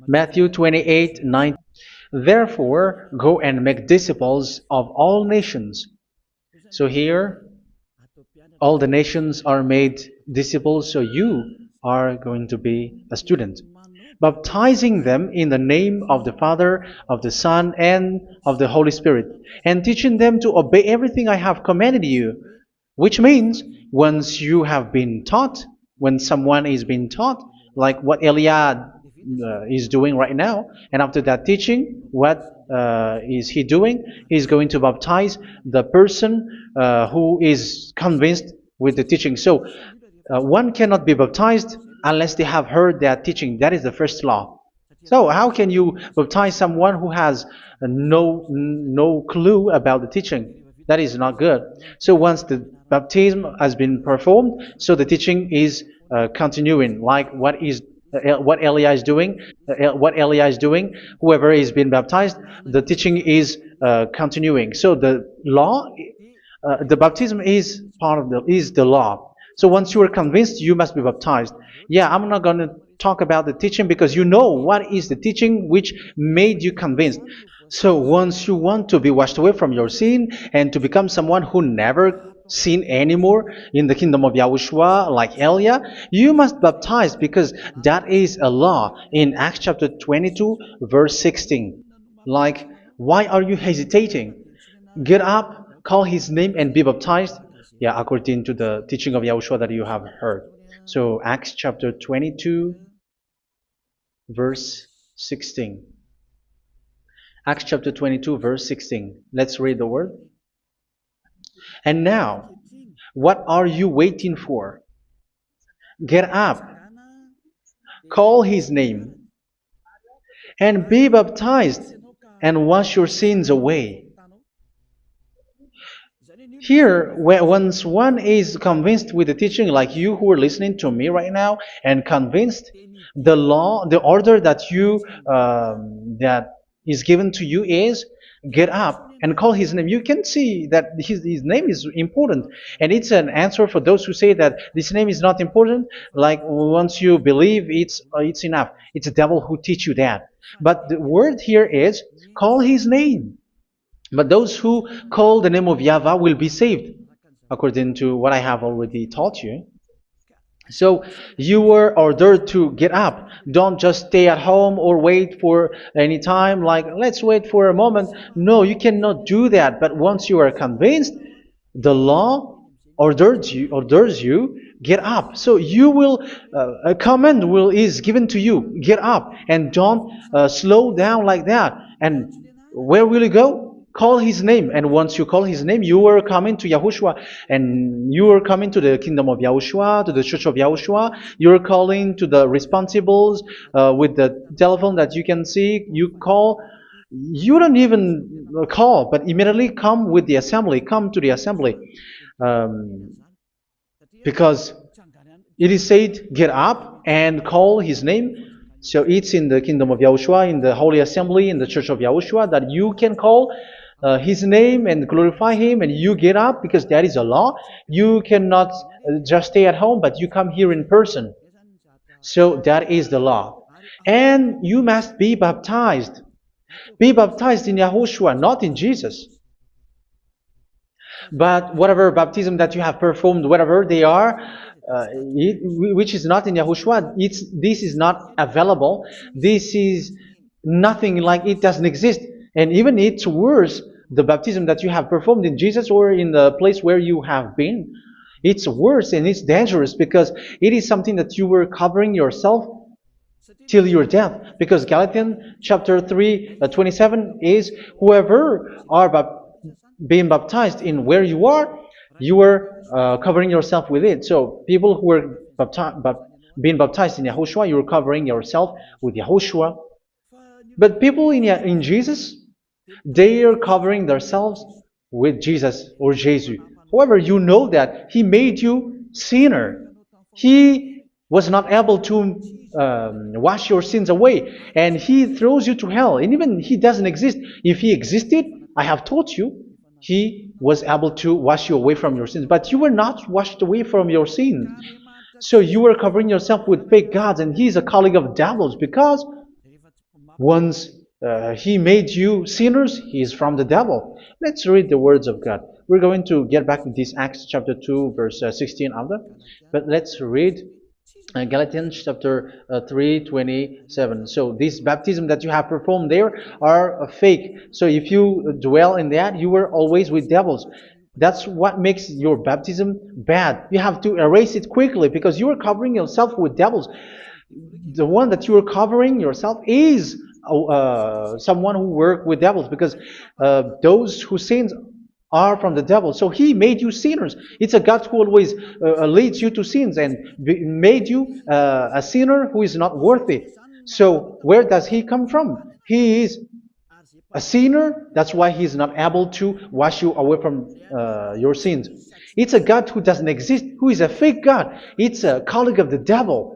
Matthew 28:19. Therefore, go and make disciples of all nations. So here, all the nations are made disciples, so you are going to be a student. Baptizing them in the name of the Father, of the Son, and of the Holy Spirit, and teaching them to obey everything I have commanded you. Which means, once you have been taught, when someone is being taught, like what Eliad is doing right now, and after that teaching, what is he doing? He's going to baptize the person who is convinced with the teaching. So one cannot be baptized unless they have heard that teaching. That is the first law. So how can you baptize someone who has no clue about the teaching? That is not good. So once the baptism has been performed, so the teaching is continuing, like what Elia is doing. What Elia is doing, whoever is being baptized, the teaching is continuing. So the law, the baptism is part of the law. So once you are convinced, you must be baptized. Yeah, I'm not going to talk about the teaching because you know what is the teaching which made you convinced. So once you want to be washed away from your sin and to become someone who never sin anymore in the kingdom of YAHOSHUA, like Elia, you must baptize because that is a law in Acts chapter 22, verse 16. Like, why are you hesitating? Get up, call his name, and be baptized. Yeah, according to the teaching of YAHOSHUA that you have heard. So Acts chapter 22, verse 16. Acts chapter 22, verse 16. Let's read the word. And now, what are you waiting for? Get up, call his name, and be baptized, and wash your sins away. Here, once one is convinced with the teaching, like you who are listening to me right now, and convinced, the law, the order that that is given to you is get up and call his name. You can see that his name is important, and it's an answer for those who say that this name is not important. Like once you believe, it's enough. It's the devil who teach you that. But the word here is call his name. But those who call the name of YAHVAH will be saved, according to what I have already taught you. So you were ordered to get up. Don't just stay at home or wait for any time, like let's wait for a moment. No, you cannot do that. But once you are convinced, the law orders you get up. So you will a command is given to you, get up, and don't slow down like that. And where will you go? Call his name, and once you call his name, you are coming to YAHOSHUA, and you are coming to the kingdom of YAHOSHUA, to the church of YAHOSHUA. You are calling to the responsibles with the telephone that you can see. You call. You don't even call, but immediately come with the assembly. Come to the assembly, because it is said, "Get up and call his name." So it's in the kingdom of YAHOSHUA, in the holy assembly, in the church of YAHOSHUA, that you can call his name and glorify him, and you get up because that is a law. You cannot just stay at home, but you come here in person. So that is the law. And you must be baptized. Be baptized in YAHOSHUA, not in Jesus. But whatever baptism that you have performed, whatever they are, which is not in YAHOSHUA, this is not available. This is nothing, like it doesn't exist. And even it's worse, the baptism that you have performed in Jesus or in the place where you have been, it's worse and it's dangerous because it is something that you were covering yourself till your death. Because Galatians chapter 3, 27 is, whoever are being baptized in where you are covering yourself with it. So people who are being baptized in YAHOSHUA, you're covering yourself with YAHOSHUA. But people in Jesus, they are covering themselves with Jesus or Jesus. However, you know that He made you sinner. He was not able to wash your sins away, and He throws you to hell. And even He doesn't exist. If He existed, I have taught you, He was able to wash you away from your sins. But you were not washed away from your sins. So you were covering yourself with fake gods, and He's a colleague of devils because Once he made you sinners, he is from the devil. Let's read the words of God. We're going to get back to this Acts chapter 2, verse 16 after. But let's read Galatians chapter 3:27. So this baptism that you have performed there are fake. So if you dwell in that, you were always with devils. That's what makes your baptism bad. You have to erase it quickly because you are covering yourself with devils. The one that you are covering yourself is someone who work with devils, because those who sin are from the devil. So he made you sinners. It's a God who always leads you to sins and made you a sinner who is not worthy. So where does he come from? He is a sinner. That's why he's not able to wash you away from your sins. It's a God who doesn't exist, who is a fake God. It's a colleague of the devil.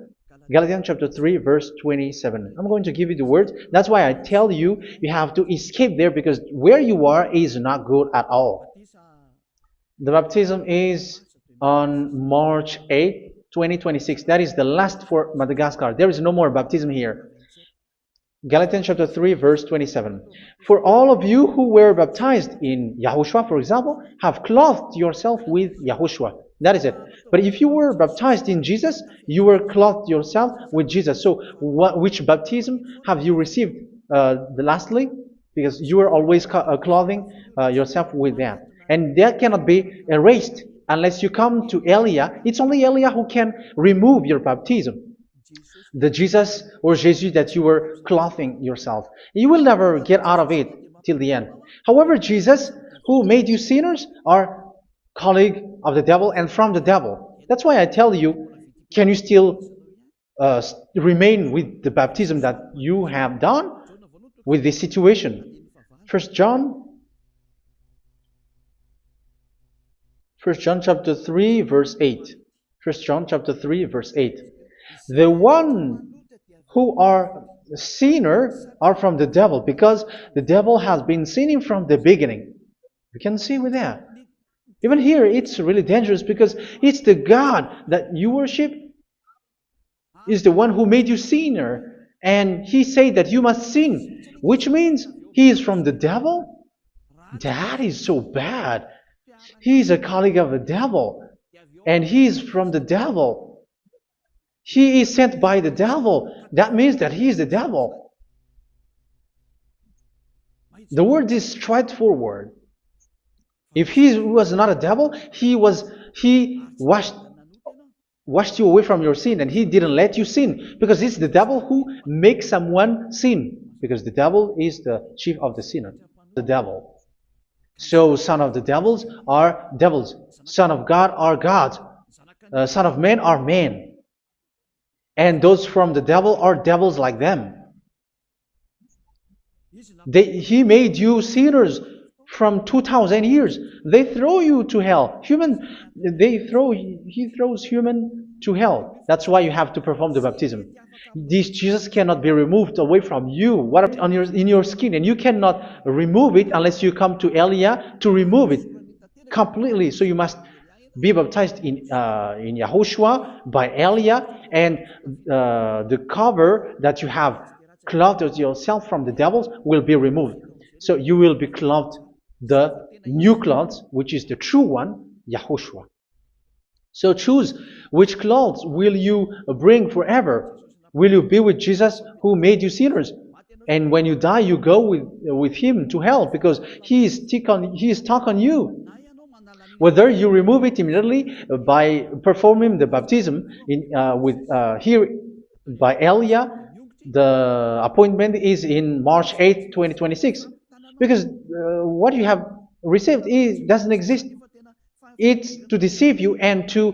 Galatians chapter 3, verse 27. I'm going to give you the words. That's why I tell you, you have to escape there, because where you are is not good at all. The baptism is on March 8, 2026. That is the last for Madagascar. There is no more baptism here. Galatians chapter 3, verse 27. For all of you who were baptized in YAHOSHUA, for example, have clothed yourself with YAHOSHUA. That is it. But if you were baptized in Jesus, you were clothed yourself with Jesus. So which baptism have you received lastly? Because you are always clothing yourself with that. And that cannot be erased unless you come to Elia. It's only Elia who can remove your baptism. The Jesus or Jesus that you were clothing yourself. You will never get out of it till the end. However, Jesus, who made you sinners, are colleague of the devil and from the devil. That's why I tell you, can you still remain with the baptism that you have done with this situation? First John chapter 3, verse 8. First John chapter 3, verse 8. The one who are sinner are from the devil, because the devil has been sinning from the beginning. You can see with that. Even here, it's really dangerous, because it's the God that you worship is the one who made you sinner, and he said that you must sin, which means he is from the devil. That is so bad. He is a colleague of the devil, and he is from the devil. He is sent by the devil. That means that he is the devil. The word is straightforward. If he was not a devil, he washed you away from your sin, and he didn't let you sin, because it's the devil who makes someone sin, because the devil is the chief of the sinner, the devil. So son of the devils are devils, son of God are gods, son of men are men. And those from the devil are devils like them. He made you sinners from 2,000 years. They throw you to hell. He throws human to hell. That's why you have to perform the baptism. This Jesus cannot be removed away from you. What in your skin, and you cannot remove it unless you come to Elia to remove it completely. So you must be baptized in YAHOSHUA by Elia, and the cover that you have clothed yourself from the devils will be removed. So you will be clothed the new clothes, which is the true one, YAHOSHUA. So choose which clothes will you bring forever. Will you be with Jesus who made you sinners? And when you die, you go with him to hell, because he is stuck on you. Whether you remove it immediately by performing the baptism here by Elia, the appointment is in March 8, 2026. Because what you have received doesn't exist. It's to deceive you and to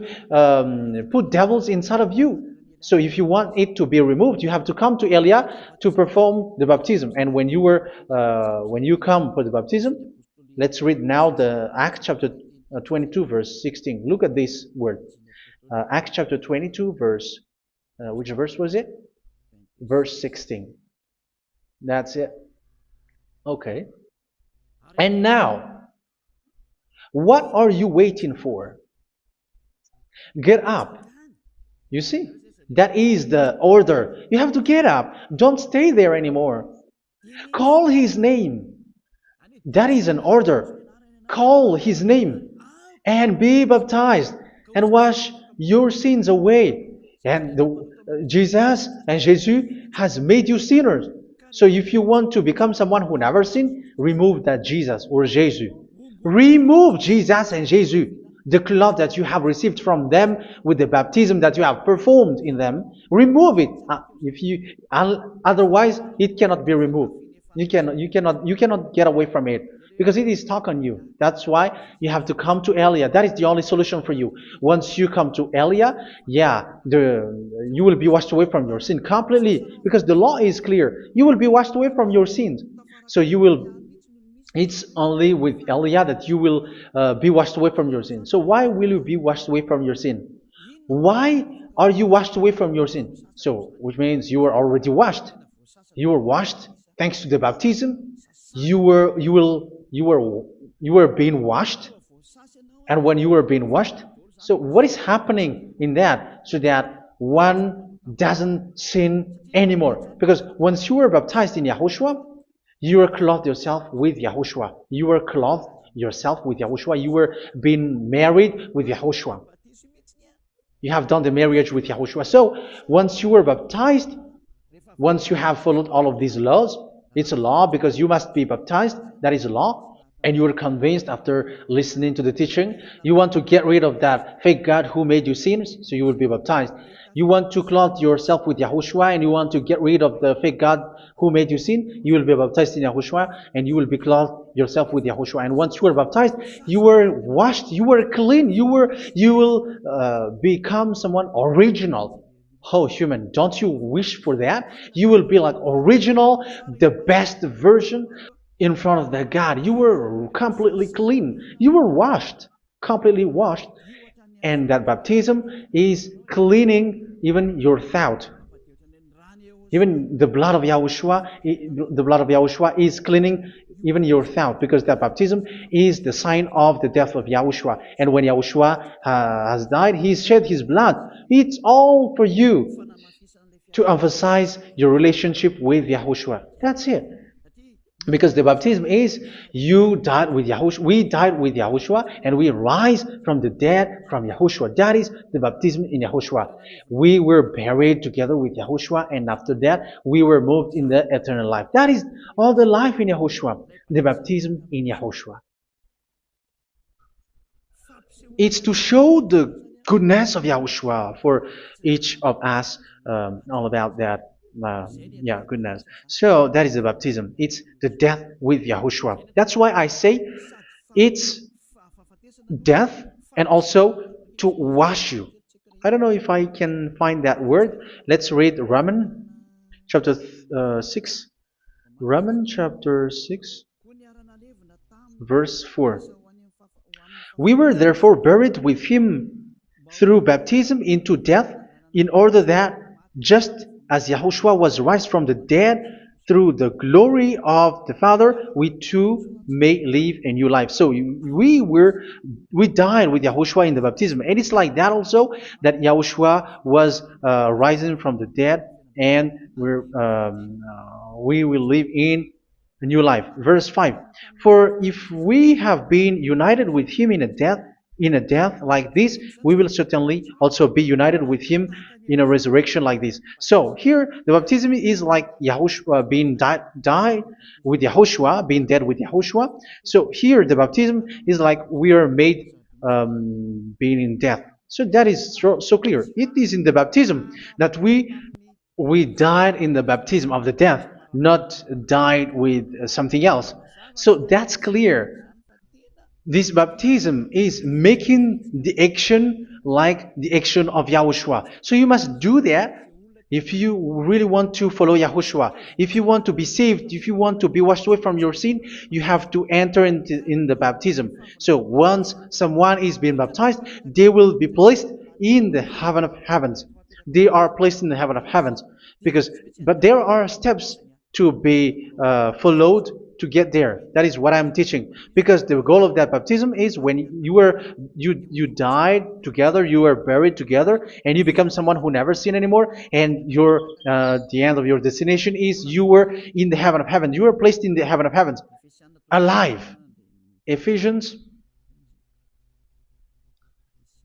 put devils inside of you. So if you want it to be removed, you have to come to Elia to perform the baptism. And when you come for the baptism, let's read now the Acts chapter 22, verse 16. Look at this word. Acts chapter 22, verse, which verse was it? Verse 16. That's it. Okay. And now, what are you waiting for? Get up. You see, that is the order. You have to get up. Don't stay there anymore. Call his name. That is an order. Call his name and be baptized and wash your sins away. And Jesus and Jesus has made you sinners. So if you want to become someone who never sinned, remove that Jesus or Jesus. Remove Jesus and Jesus, the cloth that you have received from them with the baptism that you have performed in them. Remove it. If you otherwise, it cannot be removed. You cannot get away from it because it is stuck on you. That's why you have to come to Elia. That is the only solution for you. Once you come to Elia, you will be washed away from your sin completely because the law is clear. You will be washed away from your sins. So you will. It's only with Elia that you will be washed away from your sin. So why will you be washed away from your sin? Why are you washed away from your sin? So, which means you were already washed. You were washed thanks to the baptism. You were being washed, and when you were being washed, so what is happening in that? So that one doesn't sin anymore. Because once you were baptized in Yahushua, you were clothed yourself with Yahushua. You were clothed yourself with Yahushua. You were being married with Yahushua. You have done the marriage with Yahushua. So once you were baptized, once you have followed all of these laws, it's a law because you must be baptized. That is a law. And you are convinced after listening to the teaching, you want to get rid of that fake God who made you sinners, so you will be baptized. You want to clothe yourself with Yahushua and you want to get rid of the fake God who made you sin, you will be baptized in Yahushua and you will be clothed yourself with Yahushua. And once you are baptized, you were washed, you were clean, you will become someone original. Oh, human, don't you wish for that? You will be like original, the best version in front of that God. You were completely clean. You were washed, completely washed. And that baptism is cleaning even your thought. Even the blood of Yahushua is cleaning even your thought, because that baptism is the sign of the death of Yahushua. And when Yahushua has died, he shed his blood. It's all for you to emphasize your relationship with Yahushua. That's it. Because the baptism is you died with Yahushua, we died with Yahushua, and we rise from the dead from Yahushua. That is the baptism in Yahushua. We were buried together with Yahushua, and after that we were moved in the eternal life. That is all the life in Yahushua, the baptism in Yahushua. It's to show the goodness of Yahushua for each of us, all about that. Goodness. So that is the baptism. It's the death with Yahushua. That's why I say it's death and also to wash you. I don't know if I can find that word. Let's read Romans chapter 6. Romans chapter 6, verse 4. We were therefore buried with him through baptism into death, in order that just as Yahushua was raised from the dead through the glory of the Father, we too may live a new life. So we died with Yahushua in the baptism, and it's like that also, that Yahushua was rising from the dead, and we will live in a new life. Verse 5. For if we have been united with him in a death like this, we will certainly also be united with him in a resurrection like this. So here the baptism is like Yahushua being died with Yahushua, being dead with Yahushua. So here the baptism is like we are made being in death. So that is so clear. It is in the baptism that we died in the baptism of the death, not died with something else. So that's clear. This baptism is making the action like the action of Yahushua. So you must do that if you really want to follow Yahushua. If you want to be saved, if you want to be washed away from your sin, you have to enter in the baptism. So once someone is being baptized, they will be placed in the heaven of heavens. They are placed in the heaven of heavens. But there are steps to be followed to get there. That is what I'm teaching. Because the goal of that baptism is when you died together, you were buried together, and you become someone who never sin anymore. And the end of your destination is you were in the heaven of heaven. You were placed in the heaven of heavens, alive. Ephesians.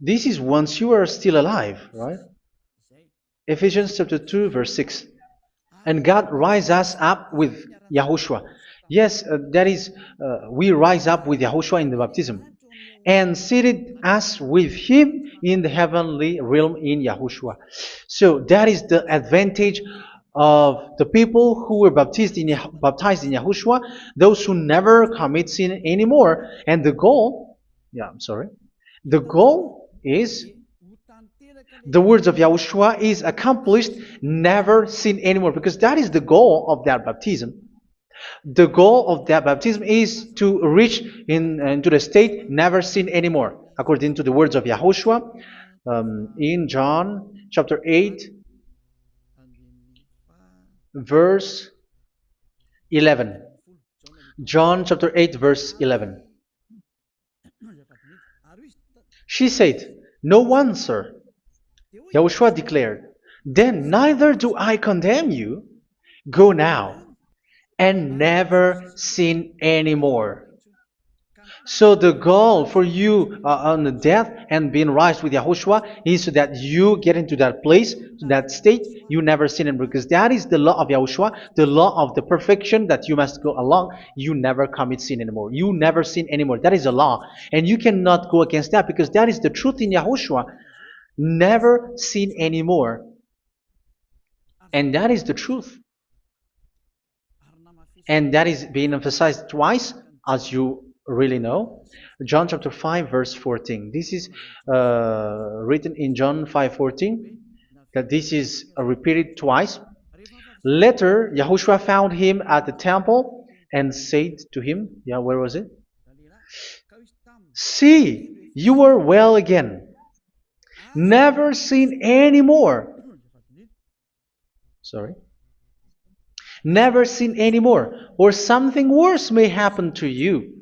This is once you are still alive, right? Ephesians chapter 2, verse 6. And God rise us up with YAHOSHUA. Yes, that is, we rise up with YAHOSHUA in the baptism. And seated us with Him in the heavenly realm in YAHOSHUA. So that is the advantage of the people who were baptized in YAHOSHUA, those who never commit sin anymore. And the goal, the goal is the words of Yahushua is accomplished, never sin anymore, because that is the goal of that baptism. The goal of that baptism is to reach into the state never sin anymore, according to the words of Yahushua in John chapter 8, verse 11. John chapter 8, verse 11. She said, "No one, sir." Yahushua declared, "Then neither do I condemn you. Go now and never sin anymore." So the goal for you on the death and being raised with Yahushua is so that you get into that place, to that state, you never sin anymore. Because that is the law of Yahushua, the law of the perfection that you must go along. You never commit sin anymore. You never sin anymore. That is a law. And you cannot go against that because that is the truth in Yahushua. Never sin anymore. And that is the truth. And that is being emphasized twice, as you really know. John chapter 5, verse 14. This is written in John 5:14. That this is repeated twice. Later, Yahushua found him at the temple and said to him, where was it? "See, you are well again. Never sin anymore." Never sin anymore, or something worse may happen to you.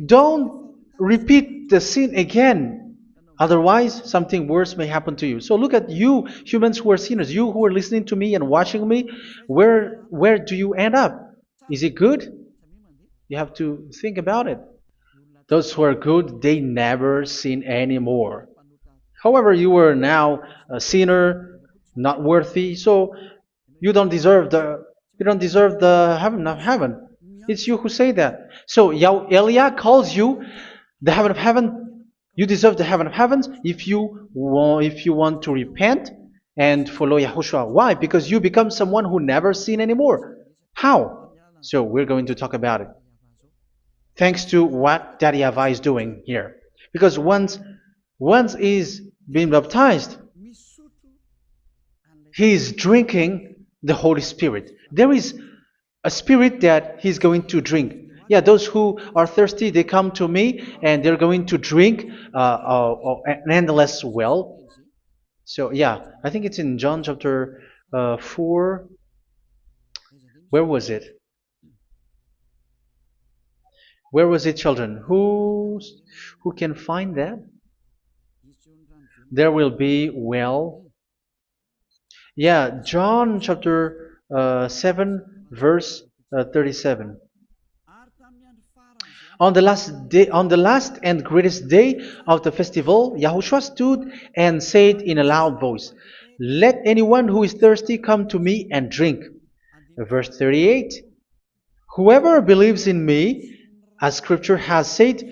Don't repeat the sin again. Otherwise, something worse may happen to you. So look at you, humans who are sinners, you who are listening to me and watching me. Where do you end up? Is it good? You have to think about it. Those who are good, they never sin anymore. However, you are now a sinner, not worthy, so you don't deserve the heaven of heaven. It's you who say that. So Elia calls you the heaven of heaven. You deserve the heaven of heavens if you want to repent and follow Yahushua. Why? Because you become someone who never sin anymore. How? So we're going to talk about it. Thanks to what Daddy YAHVAH is doing here. Because once he's been baptized, he is drinking the Holy Spirit. There is a spirit that he's going to drink. Yeah, those who are thirsty, they come to me and they're going to drink an endless well. So yeah, I think it's in John chapter 4. Where was it? Where was it, children? Who can find that? There will be well. Yeah, John chapter 7, verse 37. On the last and greatest day of the festival, Yahushua stood and said in a loud voice, "Let anyone who is thirsty come to me and drink." Verse 38. "Whoever believes in me, as Scripture has said,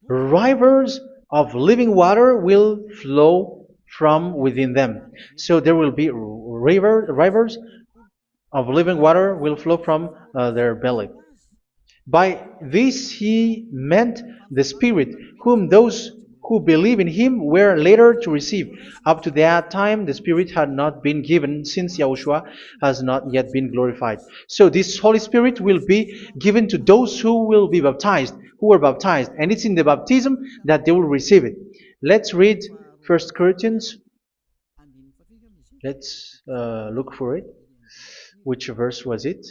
rivers of living water will flow from within them." So there will be rivers of living water will flow from their belly. By this he meant the Spirit, whom those who believe in him were later to receive. Up to that time, the Spirit had not been given, since Yahushua has not yet been glorified. So this Holy Spirit will be given to those who will be baptized, who are baptized. And it's in the baptism that they will receive it. Let's read 1 Corinthians. Let's look for it. Which verse was it?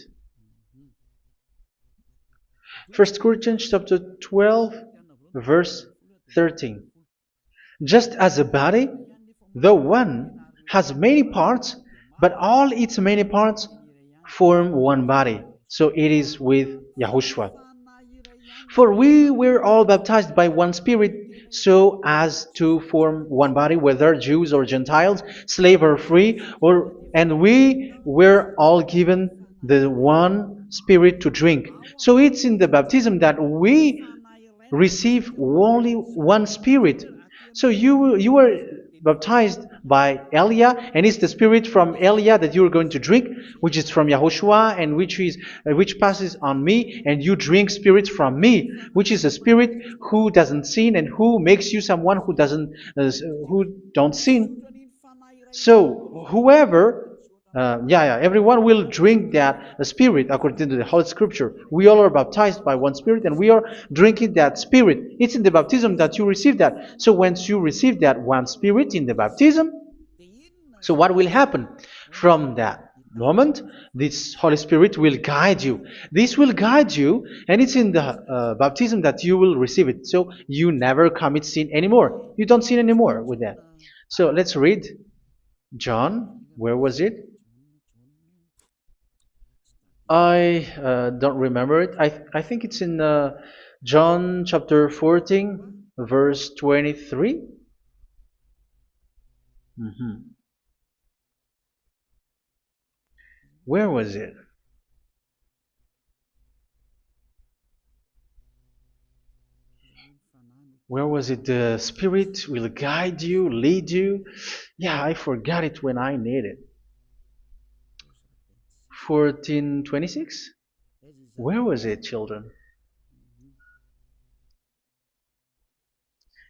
First Corinthians chapter 12, verse 13. Just as a body, though one, has many parts, but all its many parts form one body. So it is with Yahushua. For we were all baptized by one Spirit, so as to form one body, whether Jews or Gentiles, slave or free, and we were all given the one Spirit to drink. So it's in the baptism that we receive only one Spirit. So you were baptized by Elia, and it's the Spirit from Elia that you are going to drink, which is from Yahushua, and which passes on me, and you drink Spirit from me, which is a Spirit who doesn't sin and who makes you someone who don't sin. So whoever, everyone will drink that Spirit according to the Holy Scripture. We all are baptized by one Spirit, and we are drinking that Spirit. It's in the baptism that you receive that. So once you receive that one Spirit in the baptism, so what will happen from that moment? This Holy Spirit will guide you. This will guide you, and it's in the baptism that you will receive it. So you never commit sin anymore. You don't sin anymore with that. So let's read John, where was it? I don't remember it. I think it's in John chapter 14, verse 23. Mhm. Where was it? Where was it? The Spirit will guide you, lead you. Yeah, I forgot it when I need it. 14:26? Where was it, children?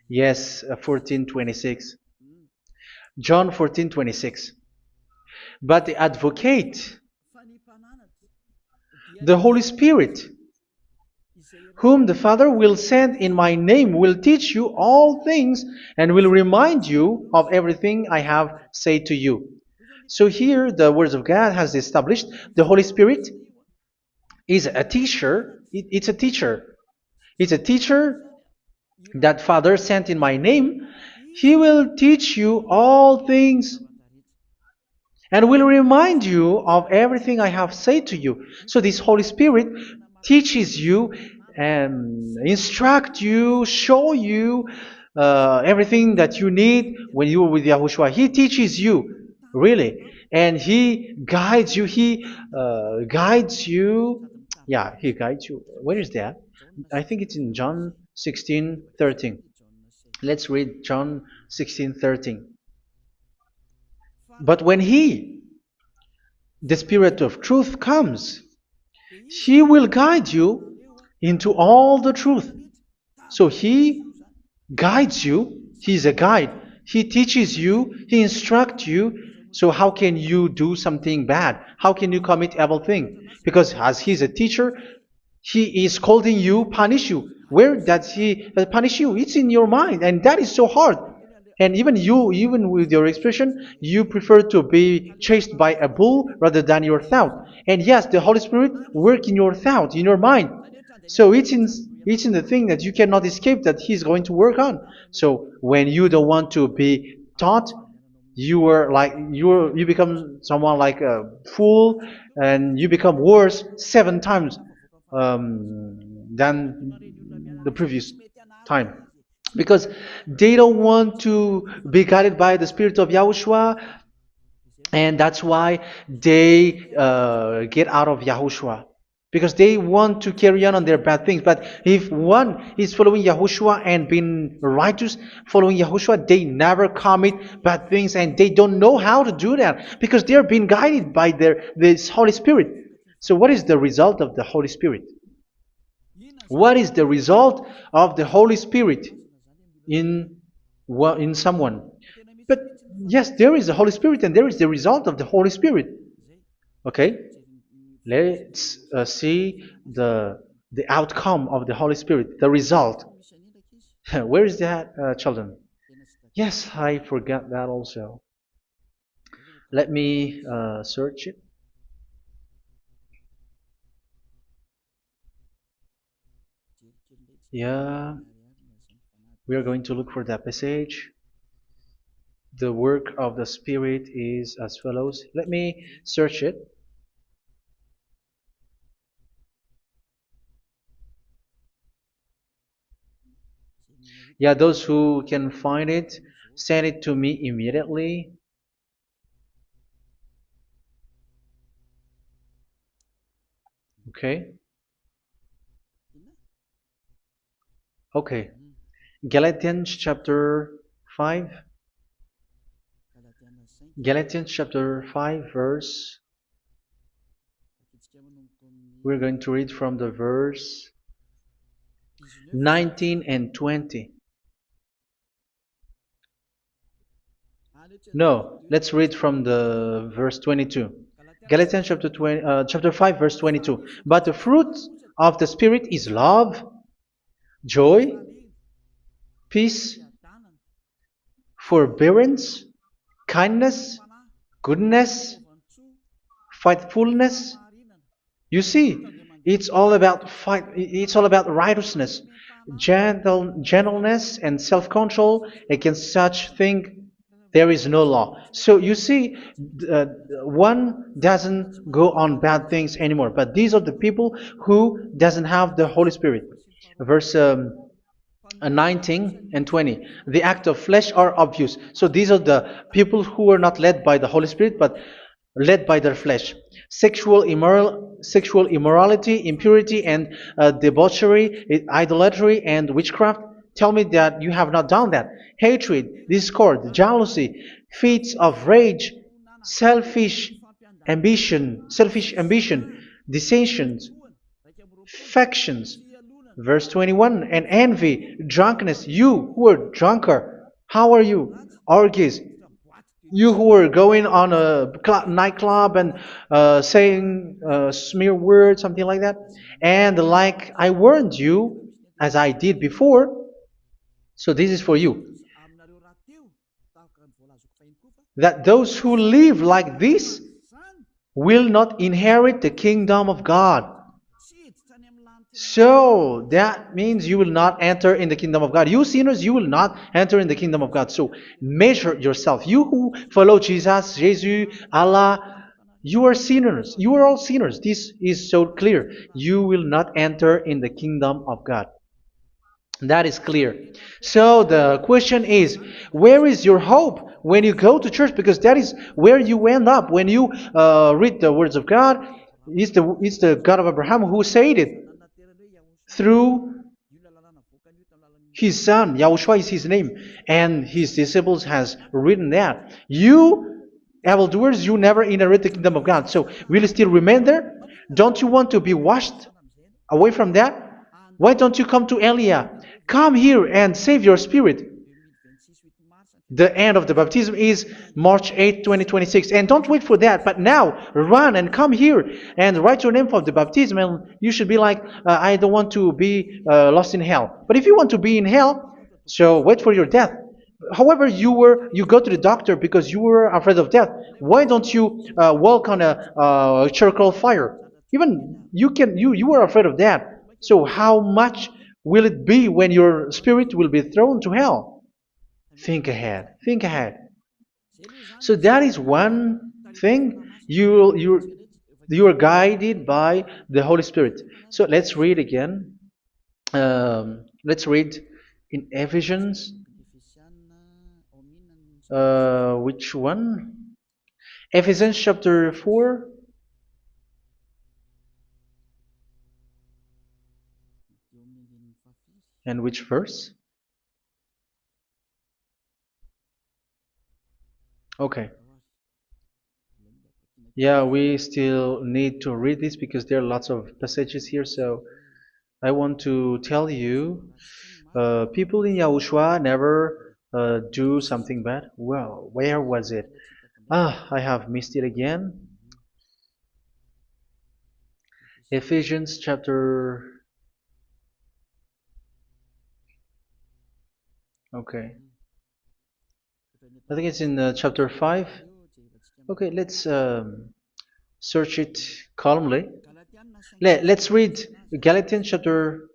Yes, 14:26. John 14:26. But the advocate, the Holy Spirit, whom the Father will send in my name, will teach you all things and will remind you of everything I have said to you. So here the words of God has established the Holy Spirit is a teacher. It's a teacher. It's a teacher that Father sent in my name. He will teach you all things and will remind you of everything I have said to you. So this Holy Spirit teaches you and instruct you, show you everything that you need when you are with Yahushua. He teaches you, really, and He guides you. He guides you. Yeah, He guides you. Where is that? I think it's in John 16:13. Let's read John 16:13. But when He, the Spirit of truth, comes, He will guide you into all the truth. So He guides you. He's a guide. He teaches you. He instructs you. So how can you do something bad? How can you commit evil thing? Because as He's a teacher, He is scolding you, punish you. Where does He punish you? It's in your mind, and that is so hard. And even you, even with your expression, you prefer to be chased by a bull rather than your thought. And yes, the Holy Spirit work in your thought, in your mind. So it's in the thing that you cannot escape that He's going to work on. So when you don't want to be taught, you become someone like a fool, and you become worse 7 times than the previous time, because they don't want to be guided by the Spirit of Yahushua, and that's why they get out of Yahushua, because they want to carry on their bad things. But if one is following Yahushua and being righteous, following Yahushua, they never commit bad things, and they don't know how to do that because they are being guided by this Holy Spirit. So what is the result of the Holy Spirit? What is the result of the Holy Spirit in in someone? But yes, there is the Holy Spirit, and there is the result of the Holy Spirit. Okay, let's see the outcome of the Holy Spirit, the result. Where is that, children? Yes, I forgot that also. Let me search it. Yeah, we are going to look for that passage. The work of the Spirit is as follows. Let me search it. Yeah, those who can find it, send it to me immediately. Okay. Okay. Galatians chapter 5. Galatians chapter 5, verse. We're going to read from the verse 19 and 20. No, let's read from the verse 22. Galatians chapter 5, verse 22. But the fruit of the Spirit is love, joy, peace, forbearance, kindness, goodness, faithfulness. You see, it's all about fight. It's all about righteousness, gentleness, and self-control. Against such thing, there is no law. So you see, uh, one doesn't go on bad things anymore. But these are the people who doesn't have the Holy Spirit. Verse 19 and 20. The act of flesh are obvious. So these are the people who are not led by the Holy Spirit, but led by their flesh. Sexual immorality, impurity, and debauchery, idolatry, and witchcraft. Tell me that you have not done that. Hatred, discord, jealousy, fits of rage, selfish ambition, dissensions, factions. Verse 21, and envy, drunkenness. You who are drunker, how are you? Orgies. You who are going on a nightclub and saying smear words, something like that. And like I warned you, as I did before, so this is for you, that those who live like this will not inherit the kingdom of God. So that means you will not enter in the kingdom of God. You sinners, you will not enter in the kingdom of God. So measure yourself. You who follow Jesus, Allah, you are sinners. You are all sinners. This is so clear. You will not enter in the kingdom of God. That is clear. So the question is, where is your hope when you go to church? Because that is where you end up when you read the words of God. It's the God of Abraham who said it through his son. YAHOSHUAH is his name, and his disciples has written that. You evildoers, you never inherit the kingdom of God. So will you still remain there? Don't you want to be washed away from that? Why don't you come to Elia? Come here and save your spirit. The end of the baptism is March 8, 2026. And don't wait for that, but now run and come here and write your name for the baptism. And you should be like, I don't want to be lost in hell. But if you want to be in hell, so wait for your death. However, you go to the doctor because you were afraid of death. Why don't you walk on a charcoal fire? Even you were afraid of that. So how much will it be when your spirit will be thrown to hell? Think ahead. Think ahead. So that is one thing. You are guided by the Holy Spirit. So let's read again. Let's read in Ephesians. Which one? Ephesians chapter 4. And which verse? Okay. Yeah, we still need to read this because there are lots of passages here. So I want to tell you, people in YAHOSHUAH never do something bad. Well, where was it? I have missed it again. Ephesians chapter. Okay. I think it's in chapter 5. Okay, let's search it calmly. Let's read Galatians chapter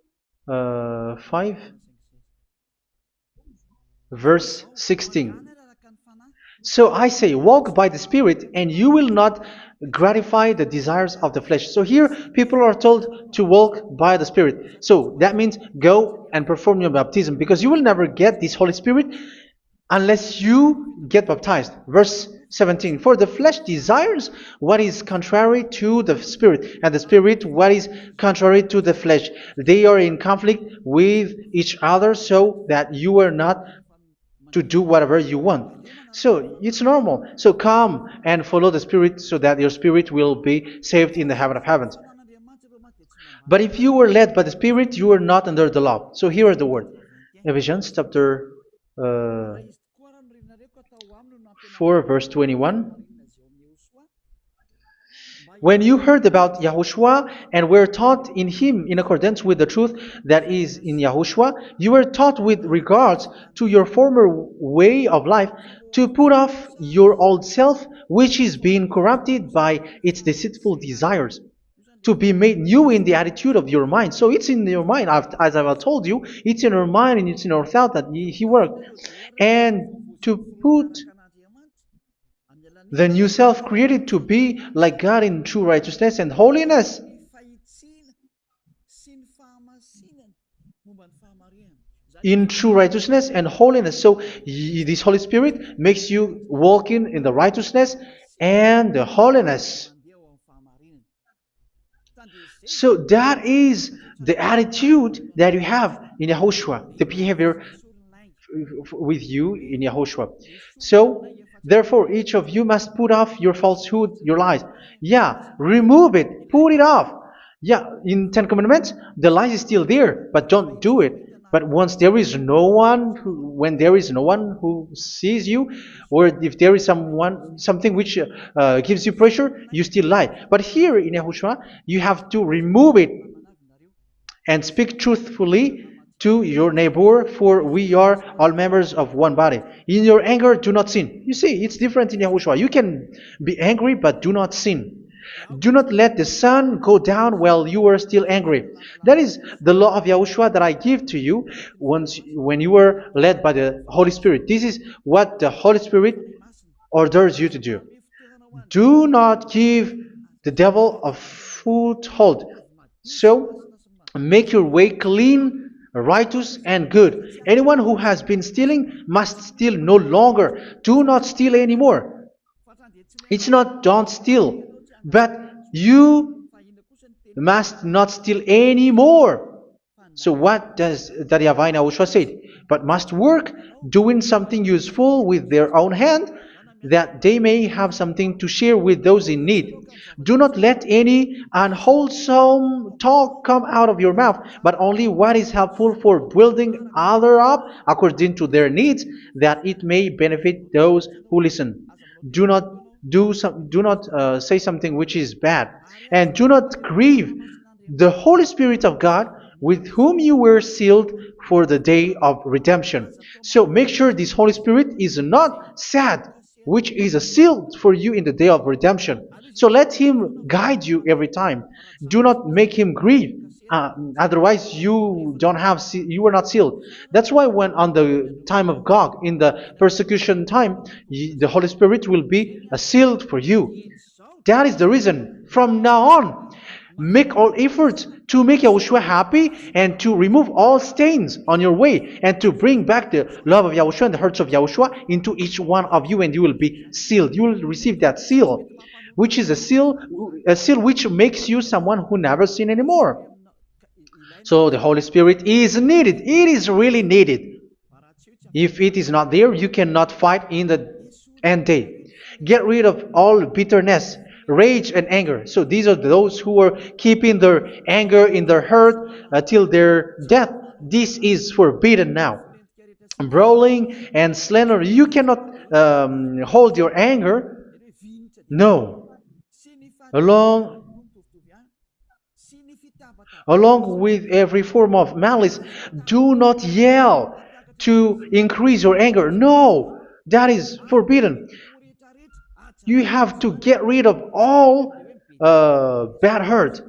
5, verse 16. So I say, walk by the Spirit, and you will not gratify the desires of the flesh. So here, people are told to walk by the Spirit. So that means go and perform your baptism, because you will never get this Holy Spirit unless you get baptized. Verse 17. For the flesh desires what is contrary to the Spirit, and the Spirit what is contrary to the flesh. They are in conflict with each other, so that you are not to do whatever you want. So it's normal. So come and follow the Spirit, so that your spirit will be saved in the heaven of heavens. But if you were led by the Spirit, you are not under the law. So here are the word. Ephesians chapter 4, verse 21. When you heard about Yahushua and were taught in him in accordance with the truth that is in Yahushua, you were taught with regards to your former way of life to put off your old self, which is being corrupted by its deceitful desires, to be made new in the attitude of your mind. So it's in your mind, as I've told you, it's in your mind and it's in your thought that he worked. And to put the new self created to be like God in true righteousness and holiness. In true righteousness and holiness. So this Holy Spirit makes you walking in the righteousness and the holiness. So that is the attitude that you have in Yahushua, the behavior with you in Yahushua. So, therefore, each of you must put off your falsehood, your lies. Yeah, remove it, put it off. Yeah, in Ten Commandments, the lie is still there, but don't do it. But once there is no one, when there is no one who sees you, or if there is something which gives you pressure, you still lie. But here in Yahushua, you have to remove it and speak truthfully to your neighbor, for we are all members of one body. In your anger, do not sin. You see, it's different in Yahushua. You can be angry, but do not sin. Do not let the sun go down while you are still angry. That is the law of Yahushua that I give to you when you were led by the Holy Spirit. This is what the Holy Spirit orders you to do. Do not give the devil a foothold. So, make your way clean, righteous, and good. Anyone who has been stealing must steal no longer. Do not steal anymore. It's not don't steal, but you must not steal anymore. So what does the YAHVAH YAHOSHUA say? But must work, doing something useful with their own hand, that they may have something to share with those in need. Do not let any unwholesome talk come out of your mouth, but only what is helpful for building others up according to their needs, that it may benefit those who listen. Do not say something which is bad, and do not grieve the Holy Spirit of God, with whom you were sealed for the day of redemption. So make sure this Holy Spirit is not sad, which is a seal for you in the day of redemption. So let him guide you every time. Do not make him grieve. Otherwise, you were not sealed. That's why when on the time of Gog, in the persecution time, the Holy Spirit will be sealed for you. That is the reason. From now on, make all efforts to make Yahushua happy and to remove all stains on your way and to bring back the love of Yahushua and the hearts of Yahushua into each one of you, and you will be sealed. You will receive that seal, which is a seal which makes you someone who never sin anymore. So the Holy Spirit is needed. It is really needed. If it is not there, you cannot fight in the end day. Get rid of all bitterness, rage, and anger. So these are those who are keeping their anger in their heart till their death. This is forbidden now. Brawling and slander. You cannot hold your anger. No. Along with every form of malice, do not yell to increase your anger. No, that is forbidden. You have to get rid of all bad hurt.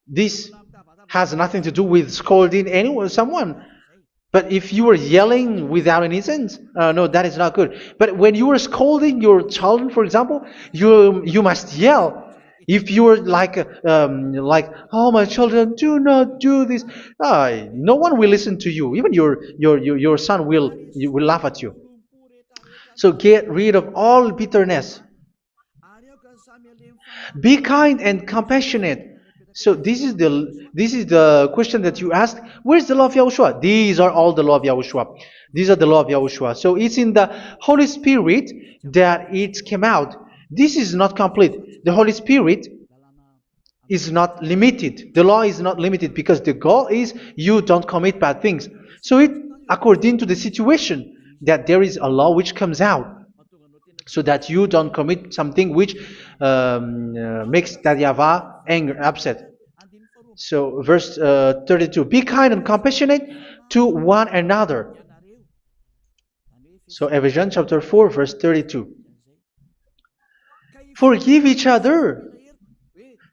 This has nothing to do with scolding anyone, someone. But if you were yelling without any sense, no, that is not good. But when you were scolding your children, for example, you must yell. If you were like, oh my children, do not do this, no one will listen to you. Even your son will laugh at you. So get rid of all bitterness. Be kind and compassionate. So this is the question that you asked. Where's the law of Yahushua? These are all the law of Yahushua. These are the law of Yahushua. So it's in the Holy Spirit that it came out. This is not complete. The Holy Spirit is not limited. The law is not limited because the goal is you don't commit bad things. So it according to the situation that there is a law which comes out so that you don't commit something which makes that YAHVAH angry, upset. So verse 32, be kind and compassionate to one another. So Ephesians chapter 4 verse 32. Forgive each other.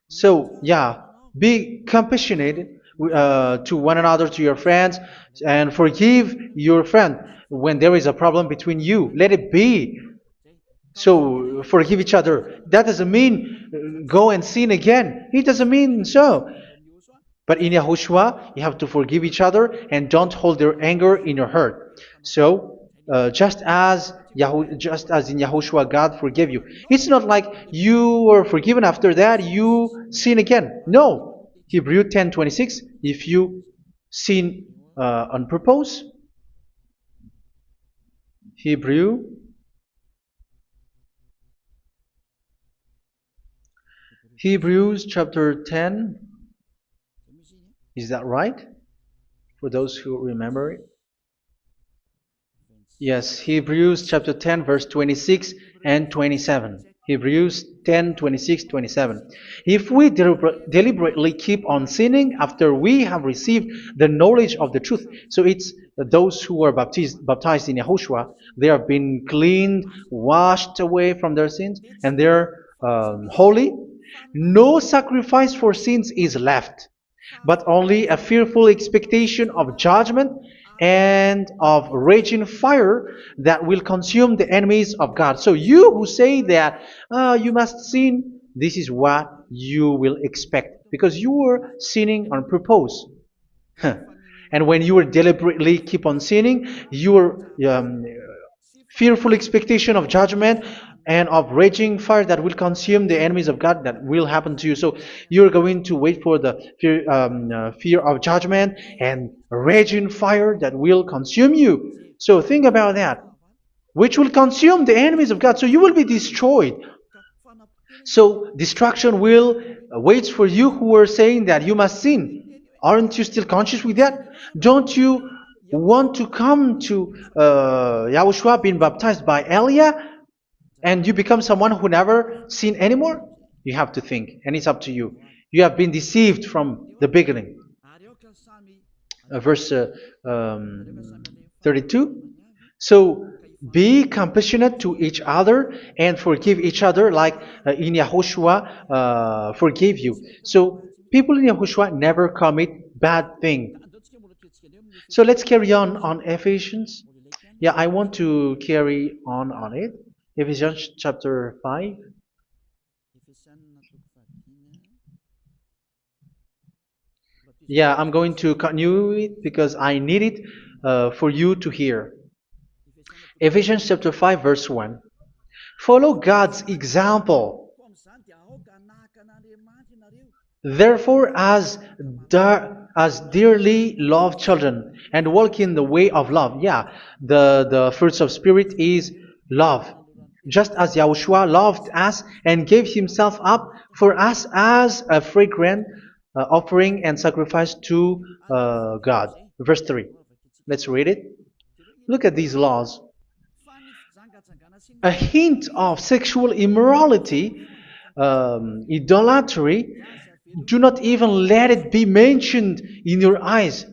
So yeah, be compassionate to one another, to your friends, and forgive your friend when there is a problem between you. Let it be. So forgive each other. That doesn't mean go and sin again. It doesn't mean so. But in Yahushua, you have to forgive each other and don't hold their anger in your heart. So just as in Yahushua, God forgave you. It's not like you were forgiven after that you sin again. No. Hebrew 10:26. If you sin on purpose, Hebrews chapter 10. Is that right? For those who remember it. Yes, Hebrews chapter 10 verse 26 and 27. Hebrews 10, 26, 27. If we deliberately keep on sinning after we have received the knowledge of the truth, so it's those who are baptized in Yahushua, they have been cleaned, washed away from their sins, and they're holy. No sacrifice for sins is left, but only a fearful expectation of judgment and of raging fire that will consume the enemies of God. So you who say that you must sin, this is what you will expect because you were sinning on purpose. And when you were deliberately keep on sinning, your fearful expectation of judgment and of raging fire that will consume the enemies of God that will happen to you. So you're going to wait for the fear of judgment and raging fire that will consume you. So think about that, which will consume the enemies of God. So you will be destroyed. So destruction will wait for you who are saying that you must sin. Aren't you still conscious with that? Don't you want to come to Yahushua being baptized by Elia and you become someone who never sin anymore? You have to think, and it's up to you. You have been deceived from the beginning. Verse 32. So be compassionate to each other and forgive each other like in Yahushua forgave you. So people in Yahushua never commit bad thing. So let's carry on Ephesians. Yeah, I want to carry on it. Ephesians chapter 5. Yeah, I'm going to continue it because I need it for you to hear. Ephesians chapter 5 verse 1. Follow God's example. Therefore, as dearly loved children, and walk in the way of love. Yeah, the fruits of spirit is love. Just as Yahushua loved us and gave himself up for us as a fragrant offering and sacrifice to God. Verse 3. Let's read it. Look at these laws. A hint of sexual immorality, idolatry, do not even let it be mentioned in your eyes.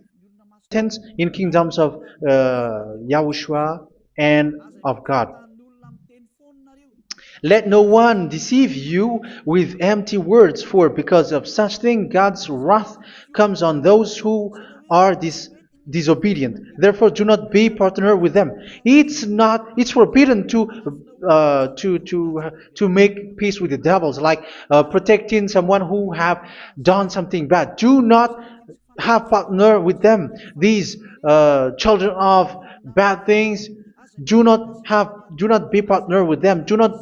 In kingdoms of Yahushua and of God. Let no one deceive you with empty words, for because of such thing God's wrath comes on those who are disobedient. Therefore, do not be partner with them. It's forbidden to make peace with the devils, like protecting someone who have done something bad. Do not have partner with them. These children of bad things, do not be partner with them. Do not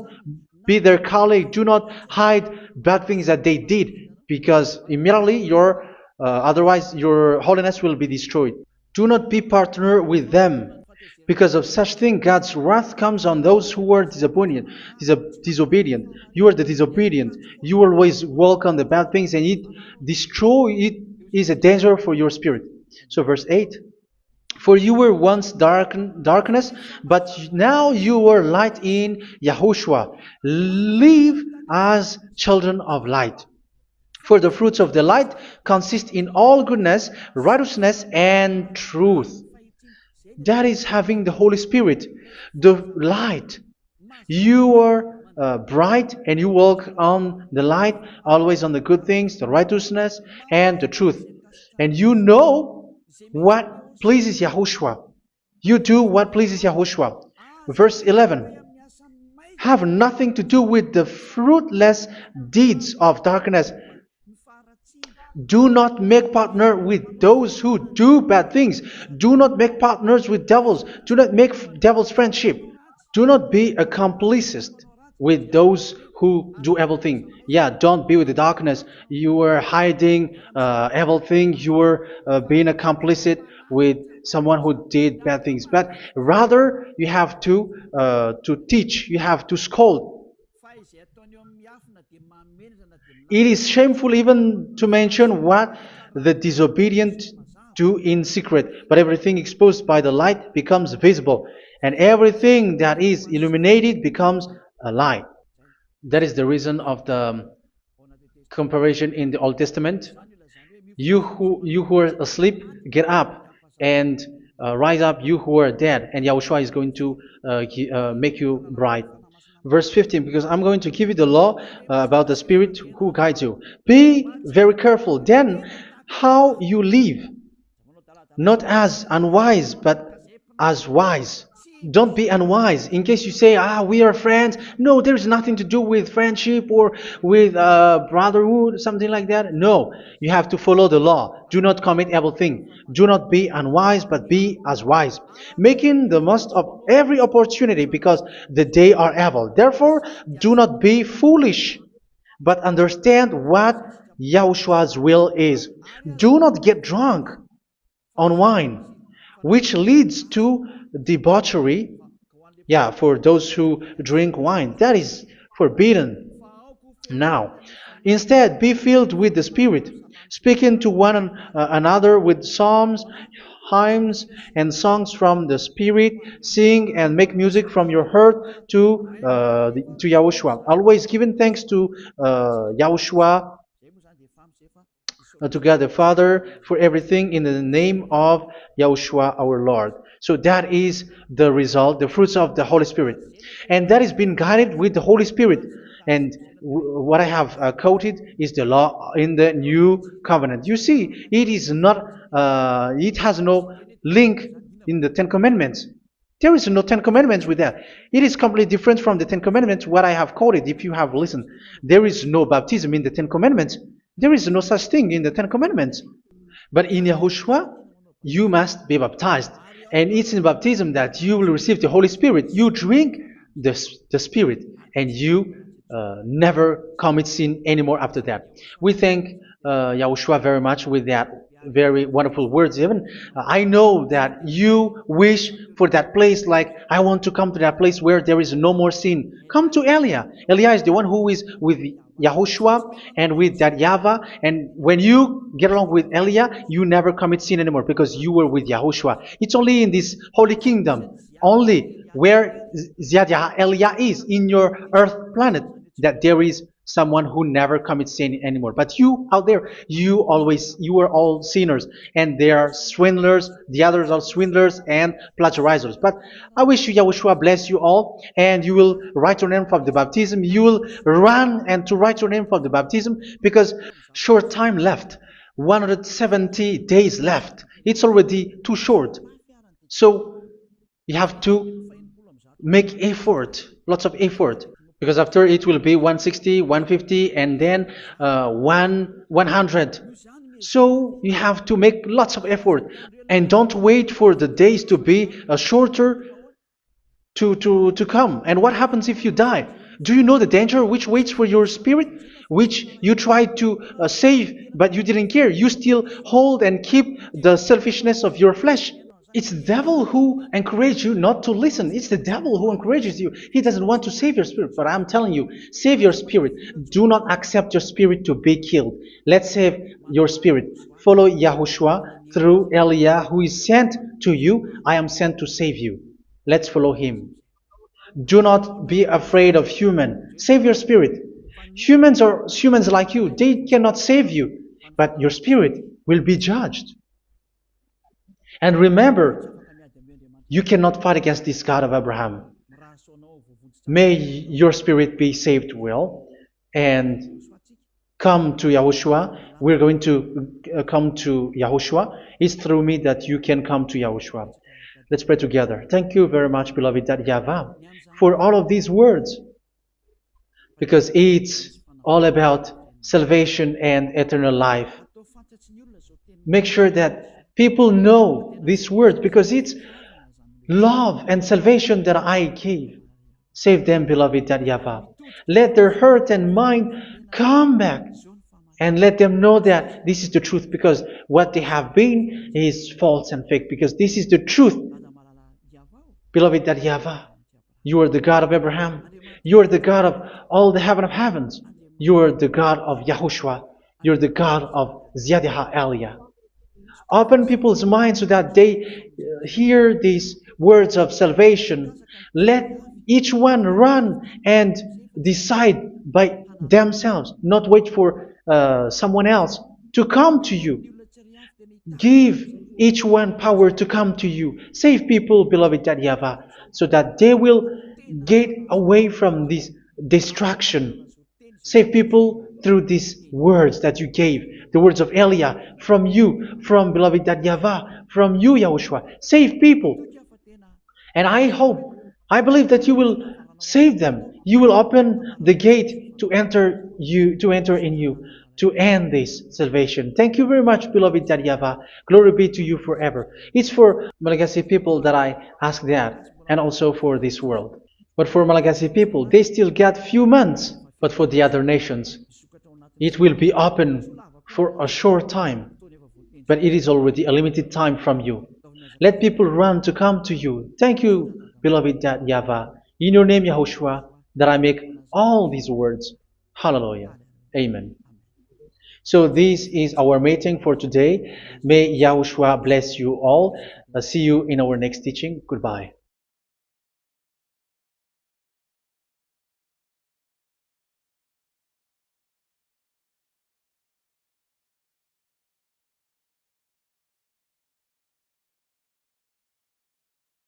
be their colleague. Do not hide bad things that they did, because immediately otherwise your holiness will be destroyed. Do not be partner with them. Because of such thing, God's wrath comes on those who are disobedient. You are the disobedient. You always walk on the bad things, and it is a danger for your spirit. So, verse 8. For you were once darkness, but now you are light in Yahushua. Live as children of light. For the fruits of the light consist in all goodness, righteousness, and truth. That is having the Holy Spirit, the light. You are bright and you walk on the light, always on the good things, the righteousness, and the truth. And you know what pleases Yahushua. You do what pleases Yahushua. Verse 11. Have nothing to do with the fruitless deeds of darkness. Do not make partner with those who do bad things. Do not make partners with devils. Do not make devil's friendship. Do not be accomplices with those who do evil thing. Yeah, don't be with the darkness. You are hiding evil thing. You are being a complicit with someone who did bad things. But rather, you have to teach. You have to scold. It is shameful even to mention what the disobedient do in secret, but everything exposed by the light becomes visible, and everything that is illuminated becomes a light. That is the reason of the comparison in the Old Testament. You who are asleep, get up and rise up, you who are dead, and Yahushua is going to make you bright. Verse 15, because I'm going to give you the law about the Spirit who guides you. Be very careful then how you live, not as unwise, but as wise. Don't be unwise. In case you say, we are friends. No, there's nothing to do with friendship or with brotherhood, something like that. No, you have to follow the law. Do not commit evil thing. Do not be unwise, but be as wise, making the most of every opportunity, because the day are evil. Therefore, do not be foolish, but understand what Yahushua's will is. Do not get drunk on wine, which leads to debauchery. Yeah, for those who drink wine, that is forbidden now. Instead, be filled with the Spirit, speaking to one another with psalms, hymns, and songs from the Spirit. Sing and make music from your heart to Yahushua. Always giving thanks to Yahushua, to God the Father, for everything in the name of Yahushua our Lord. So that is the result, the fruits of the Holy Spirit. And that is being guided with the Holy Spirit. And what I have quoted is the law in the new covenant. You see, it has no link in the Ten Commandments. There is no Ten Commandments with that. It is completely different from the Ten Commandments, what I have quoted, if you have listened. There is no baptism in the Ten Commandments. There is no such thing in the Ten Commandments. But in Yahushua, you must be baptized. And it's in baptism that you will receive the Holy Spirit. You drink the Spirit, and you never commit sin anymore after that. We thank Yahushua very much with that very wonderful words. Even I know that you wish for that place, like I want to come to that place where there is no more sin. Come to Elia. Elia is the one who is with Yahushua and with that YAHVAH, and when you get along with Elia, you never commit sin anymore because you were with Yahushua. It's only in this holy kingdom, only where Elia is in your earth planet, that there is someone who never commits sin anymore. But you out there, you are all sinners, and they are swindlers. The others are swindlers and plagiarizers. But I wish you, Yahushua, bless you all, and you will write your name for the baptism. You will run and to write your name for the baptism, because short time left, 170 days left. It's already too short. So you have to make effort, lots of effort, because after it will be 160, 150, and then 100. So you have to make lots of effort, and don't wait for the days to be shorter to come. And what happens if you die? Do you know the danger which waits for your spirit, which you tried to save, but you didn't care? You still hold and keep the selfishness of your flesh. It's the devil who encourages you not to listen. It's the devil who encourages you. He doesn't want to save your spirit. But I'm telling you, save your spirit. Do not accept your spirit to be killed. Let's save your spirit. Follow Yahushua through Eliah, who is sent to you. I am sent to save you. Let's follow him. Do not be afraid of human. Save your spirit. Humans are humans like you. They cannot save you. But your spirit will be judged. And remember, you cannot fight against this God of Abraham. May your spirit be saved well, and come to Yahushua. We're going to come to Yahushua. It's through me that you can come to Yahushua. Let's pray together. Thank you very much, beloved YAHVAH, for all of these words, because it's all about salvation and eternal life. Make sure that people know these words, because it's love and salvation that I gave. Save them, beloved YAHVAH. Let their heart and mind come back, and let them know that this is the truth, because what they have been is false and fake, because this is the truth. Beloved YAHVAH, you are the God of Abraham. You are the God of all the heaven of heavens. You are the God of YAHOSHUA. You are the God of Ziyadiha Aliyah. Open people's minds so that they hear these words of salvation. Let each one run and decide by themselves, not wait for someone else to come to you. Give each one power to come to you. Save people, beloved YAHVAH, so that they will get away from this distraction. Save people through these words that you gave, the words of Eliah, from you, from beloved YAHVAH, from you, Yahushua. Save people. And I believe that you will save them. You will open the gate to enter in you, to end this salvation. Thank you very much, beloved YAHVAH. Glory be to you forever. It's for Malagasy people that I ask that, and also for this world. But for Malagasy people, they still get few months. But for the other nations, it will be open for a short time. But it is already a limited time from you. Let people run to come to you. Thank you, beloved YAHVAH. In your name, Yahushua, that I make all these words. Hallelujah. Amen. So this is our meeting for today. May Yahushua bless you all. See you in our next teaching. Goodbye.